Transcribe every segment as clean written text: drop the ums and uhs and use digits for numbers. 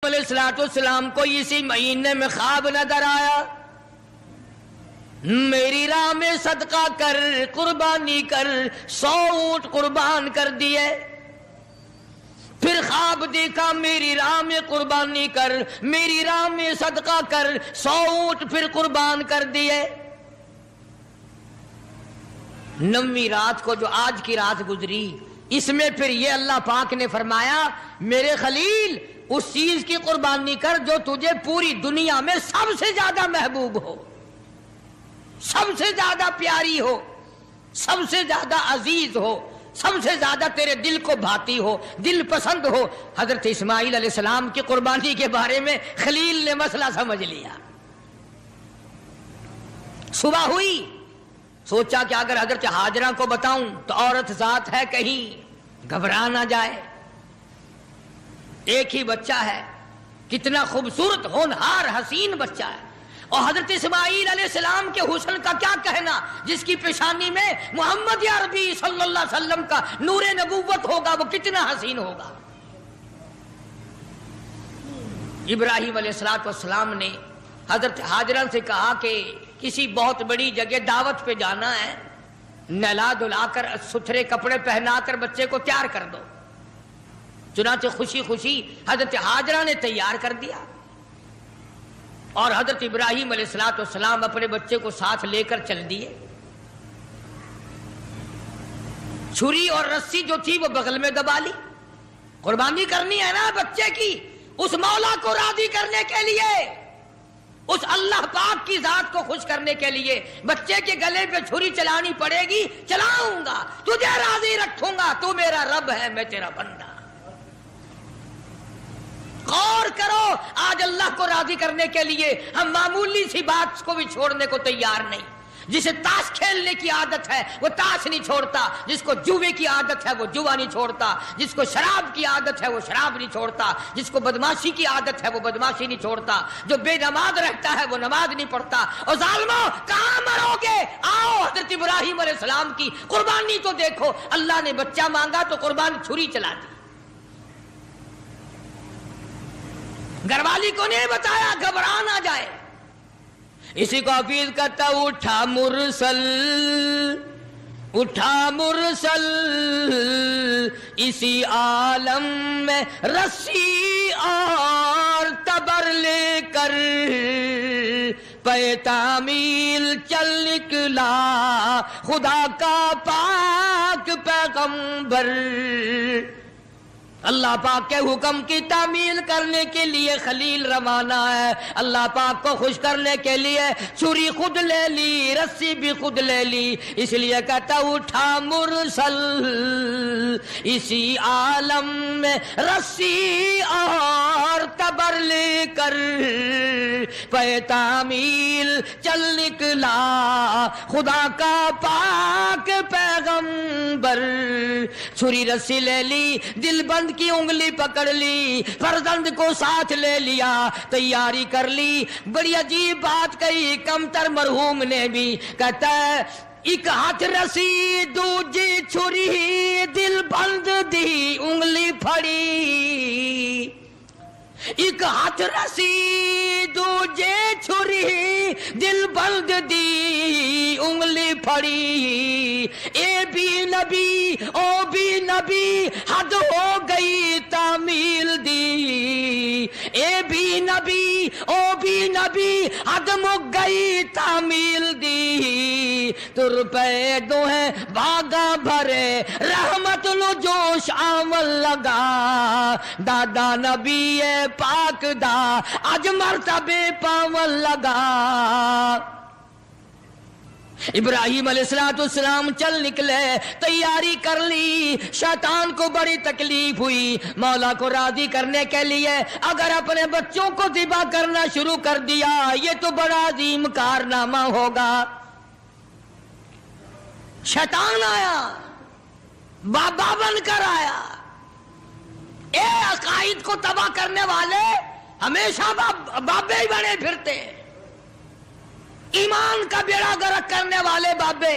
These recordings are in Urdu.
علیہ السلام کو اسی مہینے میں خواب نظر آیا، میری راہ میں صدقہ کر، قربانی کر، 100 اونٹ قربان کر دیے۔ پھر خواب دیکھا، میری راہ میں قربانی کر، میری راہ میں صدقہ کر، 100 اونٹ پھر قربان کر دیے۔ 9ویں رات کو جو آج کی رات گزری، اس میں پھر یہ اللہ پاک نے فرمایا میرے خلیل اس چیز کی قربانی کر جو تجھے پوری دنیا میں سب سے زیادہ محبوب ہو، سب سے زیادہ پیاری ہو، سب سے زیادہ عزیز ہو، سب سے زیادہ تیرے دل کو بھاتی ہو، دل پسند ہو۔ حضرت اسماعیل علیہ السلام کی قربانی کے بارے میں خلیل نے مسئلہ سمجھ لیا۔ صبح ہوئی، سوچا کہ اگر حضرت ہاجرہ کو بتاؤں تو عورت ذات ہے، کہیں گھبرا نہ جائے، ایک ہی بچہ ہے، کتنا خوبصورت ہونہار حسین بچہ ہے، اور حضرت اسماعیل علیہ السلام کے حسن کا کیا کہنا، جس کی پیشانی میں محمد عربی صلی اللہ علیہ وسلم کا نور نبوت ہوگا، وہ کتنا حسین ہوگا۔ ابراہیم علیہ السلام نے حضرت ہاجرہ سے کہا کہ کسی بہت بڑی جگہ دعوت پہ جانا ہے، نہلا دھلا کر ستھرے کپڑے پہنا کر بچے کو تیار کر دو۔ چنانچہ خوشی خوشی حضرت ہاجرہ نے تیار کر دیا، اور حضرت ابراہیم علیہ السلام اپنے بچے کو ساتھ لے کر چل دیے۔ چھری اور رسی جو تھی وہ بغل میں دبا لی، قربانی کرنی ہے نا بچے کی، اس مولا کو راضی کرنے کے لیے، اس اللہ پاک کی ذات کو خوش کرنے کے لیے بچے کے گلے پہ چھری چلانی پڑے گی، چلاؤں گا، تجھے راضی رکھوں گا، تو میرا رب ہے، میں تیرا بندہ۔ غور کرو، آج اللہ کو راضی کرنے کے لیے ہم معمولی سی بات کو بھی چھوڑنے کو تیار نہیں۔ جسے تاش کھیلنے کی عادت ہے وہ تاش نہیں چھوڑتا، جس کو جوے کی عادت ہے وہ جوا نہیں چھوڑتا، جس کو شراب کی عادت ہے وہ شراب نہیں چھوڑتا، جس کو بدماشی کی عادت ہے وہ بدماشی نہیں چھوڑتا، جو بے نماز رہتا ہے وہ نماز نہیں پڑھتا۔ اور ظالموں کہاں مرو گے؟ آؤ حضرت ابراہیم علیہ السلام کی قربانی تو دیکھو، اللہ نے بچہ مانگا تو قربانی چھری چلا دی۔ گھر والی کو نہیں بتایا، گھبرا نہ جائے۔ اسی کو حفیظ کہتا اٹھا مرسل، اٹھا مرسل اسی عالم میں رسی اور تبر لے کر، پے تعمیل چل نکلا خدا کا پاک پیغمبر۔ اللہ پاک کے حکم کی تعمیل کرنے کے لیے خلیل روانہ ہے، اللہ پاک کو خوش کرنے کے لیے چھری خود لے لی، رسی بھی خود لے لی، اس لیے کہتا اٹھا مرسل اسی عالم میں رسی اور تبر لے کر، پے تعمیل چل نکلا خدا کا پاک پیغمبر۔ چھری رسی لے لی، دل بند کی انگلی پکڑ لی، فرزند کو ساتھ لے لیا، تیاری کر لی۔ بڑی عجیب بات کہی کمتر مرحوم نے بھی، کہتا ہے ایک ہاتھ رسی دوجی چھری، دل بند دی انگلی پھڑی۔ ایک ہاتھ رسی دوجے چھری، دل بند دی انگلی پھڑی۔ اے بھی نبی او بھی نبی، حد ہو گئی تعمیل دی۔ اے بھی نبی او بھی نبی، حد مک گئی تعمیل دی۔ تر پہ دو ہے باغا بھرے، رحمت نو جوش آمل لگا، دادا نبی پاک دا اج مرتبے پاون لگا۔ ابراہیم علیہ السلام چل نکلے، تیاری کر لی۔ شیطان کو بڑی تکلیف ہوئی، مولا کو راضی کرنے کے لیے اگر اپنے بچوں کو ذبح کرنا شروع کر دیا یہ تو بڑا عظیم کارنامہ ہوگا۔ شیطان آیا، بابا بن کر آیا۔ اے عقائد کو تباہ کرنے والے ہمیشہ بابے ہی بنے پھرتے، ایمان کا بیڑا غرق کرنے والے بابے۔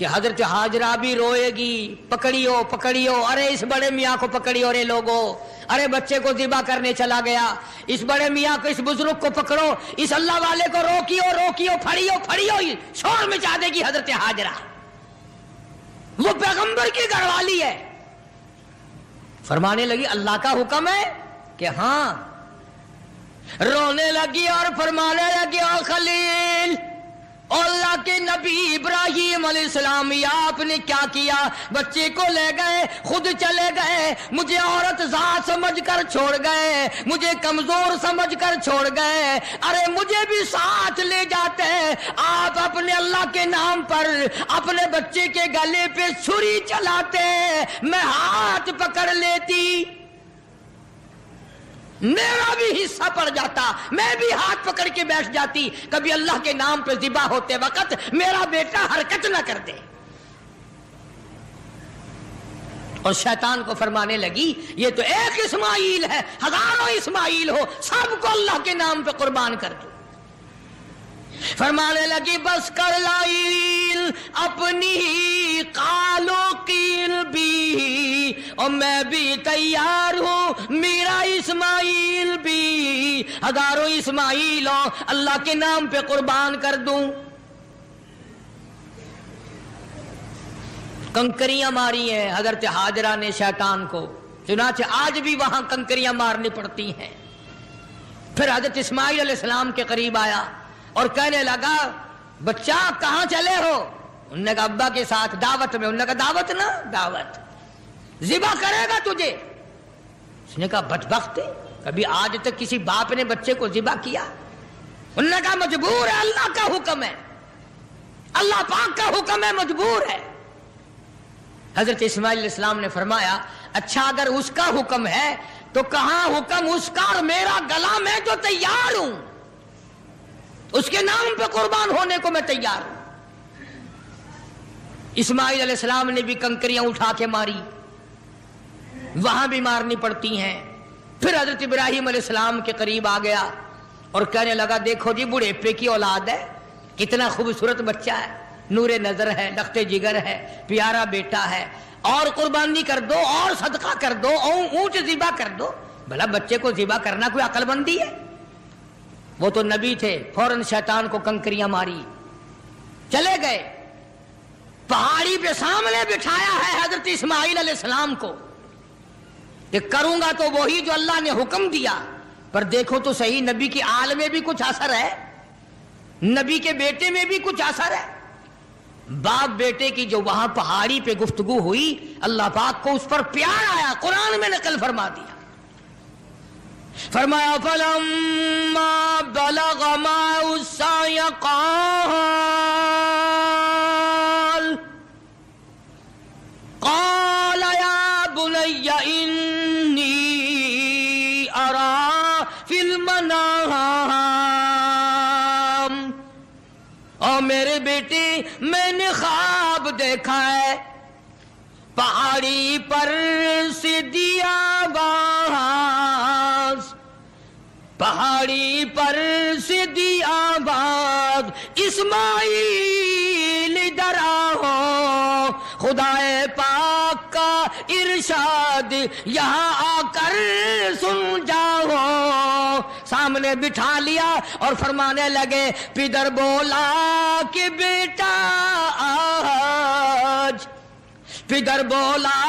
کہ حضرت ہاجرہ بھی روئے گی، پکڑیو پکڑیو، ارے اس بڑے میاں کو پکڑیو رے لوگو، ارے بچے کو ذبح کرنے چلا گیا، اس بڑے میاں کو، اس بزرگ کو پکڑو، اس اللہ والے کو روکیو روکیو، پھڑیو پھڑیو، شور مچا دے گی حضرت ہاجرہ، وہ پیغمبر کی گھر والی ہے۔ فرمانے لگی اللہ کا حکم ہے کہ ہاں، رونے لگی اور فرمانے لگی او خلیل، اللہ کے نبی ابراہیم علیہ السلام، یا آپ نے کیا کیا؟ بچے کو لے گئے، خود چلے گئے، مجھے عورت ذات سمجھ کر چھوڑ گئے، مجھے کمزور سمجھ کر چھوڑ گئے، ارے مجھے بھی ساتھ لے جاتے، آپ اپنے اللہ کے نام پر اپنے بچے کے گلے پہ چھری چلاتے، میں ہاتھ پکڑ لیتی، میرا بھی حصہ پڑ جاتا، میں بھی ہاتھ پکڑ کے بیٹھ جاتی، کبھی اللہ کے نام پہ ذبح ہوتے وقت میرا بیٹا حرکت نہ کر دے۔ اور شیطان کو فرمانے لگی یہ تو ایک اسماعیل ہے، ہزاروں اسماعیل ہو، سب کو اللہ کے نام پہ قربان کر دو۔ فرمانے لگی بس کر لائل اپنی قالو قیل بھی، اور میں بھی تیار ہوں، میرا اسماعیل بھی، ہزاروں اسماعیل ہو، اللہ کے نام پہ قربان کر دوں۔ کنکریاں ماری ہیں حضرت ہاجرہ نے شیطان کو، چنانچہ آج بھی وہاں کنکریاں مارنی پڑتی ہیں۔ پھر حضرت اسماعیل علیہ السلام کے قریب آیا اور کہنے لگا بچہ کہاں چلے ہو؟ انہوں نے کہا ابا کے ساتھ دعوت میں۔ انہوں نے کہا دعوت نہ دعوت، ذبح کرے گا تجھے۔ اس نے کہا بدبخت ہے، کبھی آج تک کسی باپ نے بچے کو ذبح کیا؟ انہوں نے کہا مجبور ہے، اللہ کا حکم ہے، اللہ پاک کا حکم ہے، مجبور ہے۔ حضرت اسماعیل علیہ السلام نے فرمایا اچھا اگر اس کا حکم ہے تو کہاں حکم اس کا اور میرا گلا، میں تو تیار ہوں، اس کے نام پہ قربان ہونے کو میں تیار ہوں۔ اسماعیل علیہ السلام نے بھی کنکریاں اٹھا کے ماری، وہاں بھی مارنی پڑتی ہیں۔ پھر حضرت ابراہیم علیہ السلام کے قریب آ گیا اور کہنے لگا دیکھو جی بڑھیپے کی اولاد ہے، کتنا خوبصورت بچہ ہے، نور نظر ہے، لخت جگر ہے، پیارا بیٹا ہے، اور قربانی کر دو، اور صدقہ کر دو، اونٹ ذبح کر دو۔ بھلا بچے کو ذبح کرنا کوئی عقل مندی ہے؟ وہ تو نبی تھے، فوراً شیطان کو کنکریاں ماری، چلے گئے۔ پہاڑی پہ سامنے بٹھایا ہے حضرت اسماعیل علیہ السلام کو کہ کروں گا تو وہی جو اللہ نے حکم دیا، پر دیکھو تو صحیح نبی کی آل میں بھی کچھ اثر ہے، نبی کے بیٹے میں بھی کچھ اثر ہے۔ باپ بیٹے کی جو وہاں پہاڑی پہ گفتگو ہوئی، اللہ پاک کو اس پر پیار آیا، قرآن میں نقل فرما دیا، فرمایا فَلَمَّا بَلَغَ مَعَهُ السَّعْيَ قَالَ يَا بُنَيَّ إِنِّي أَرَىٰ فِي الْمَنَامِ، اور میرے بیٹے میں نے خواب دیکھا ہے، پہاڑی پر سے دیا آواز، پہاڑی پر سے دی آواز، اسماعیل ادھر آؤ، خدا پاک کا ارشاد یہاں آ کر سن جاؤ۔ سامنے بٹھا لیا اور فرمانے لگے پدر بولا کہ بیٹا آج، پدر بولا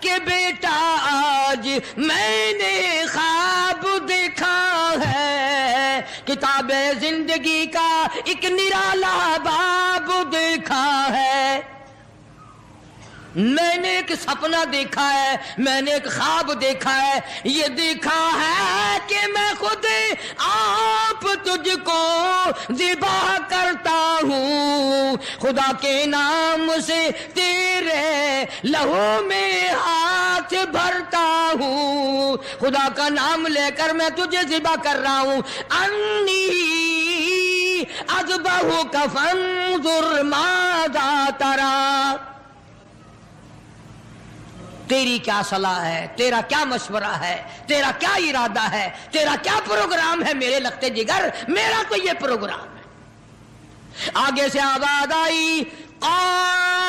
کہ بیٹا آج میں نے خواب دیکھا ہے، کتاب زندگی کا ایک نرالا باب دیکھا ہے، میں نے ایک سپنا دیکھا ہے، میں نے ایک خواب دیکھا ہے، یہ دیکھا ہے کہ میں خود آپ تجھ کو ذبح کرتا ہوں، خدا کے نام سے تیرے لہو میں ہاتھ بھرتا ہوں، خدا کا نام لے کر میں تجھے ذبح کر رہا ہوں، انی اذبحک فانظر ماذا تری، تیری کیا صلاح ہے، تیرا کیا مشورہ ہے، تیرا کیا ارادہ ہے، تیرا کیا پروگرام ہے میرے لختے جگر؟ میرا تو یہ پروگرام ہے۔ آگے سے آواز آئی قال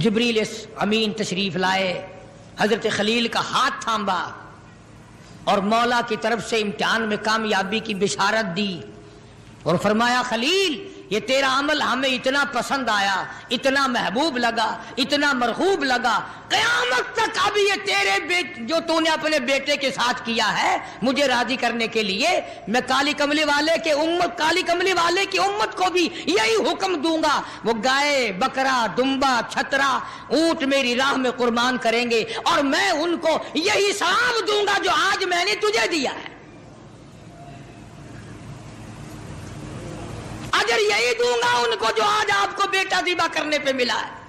جبریل امین تشریف لائے، حضرت خلیل کا ہاتھ تھاما اور مولا کی طرف سے امتحان میں کامیابی کی بشارت دی اور فرمایا خلیل یہ تیرا عمل ہمیں اتنا پسند آیا، اتنا محبوب لگا، اتنا مرغوب لگا، قیامت تک اب یہ تیرے جو تو نے اپنے بیٹے کے ساتھ کیا ہے مجھے راضی کرنے کے لیے میں کالی کملی والے کی امت کو بھی یہی حکم دوں گا، وہ گائے بکرا دمبا چھترا اونٹ میری راہ میں قربان کریں گے اور میں ان کو یہی ثواب دوں گا جو آج میں نے تجھے دیا ہے، اجر یہی دوں گا ان کو جو آج آپ کو بیٹا ذبح کرنے پہ ملا ہے۔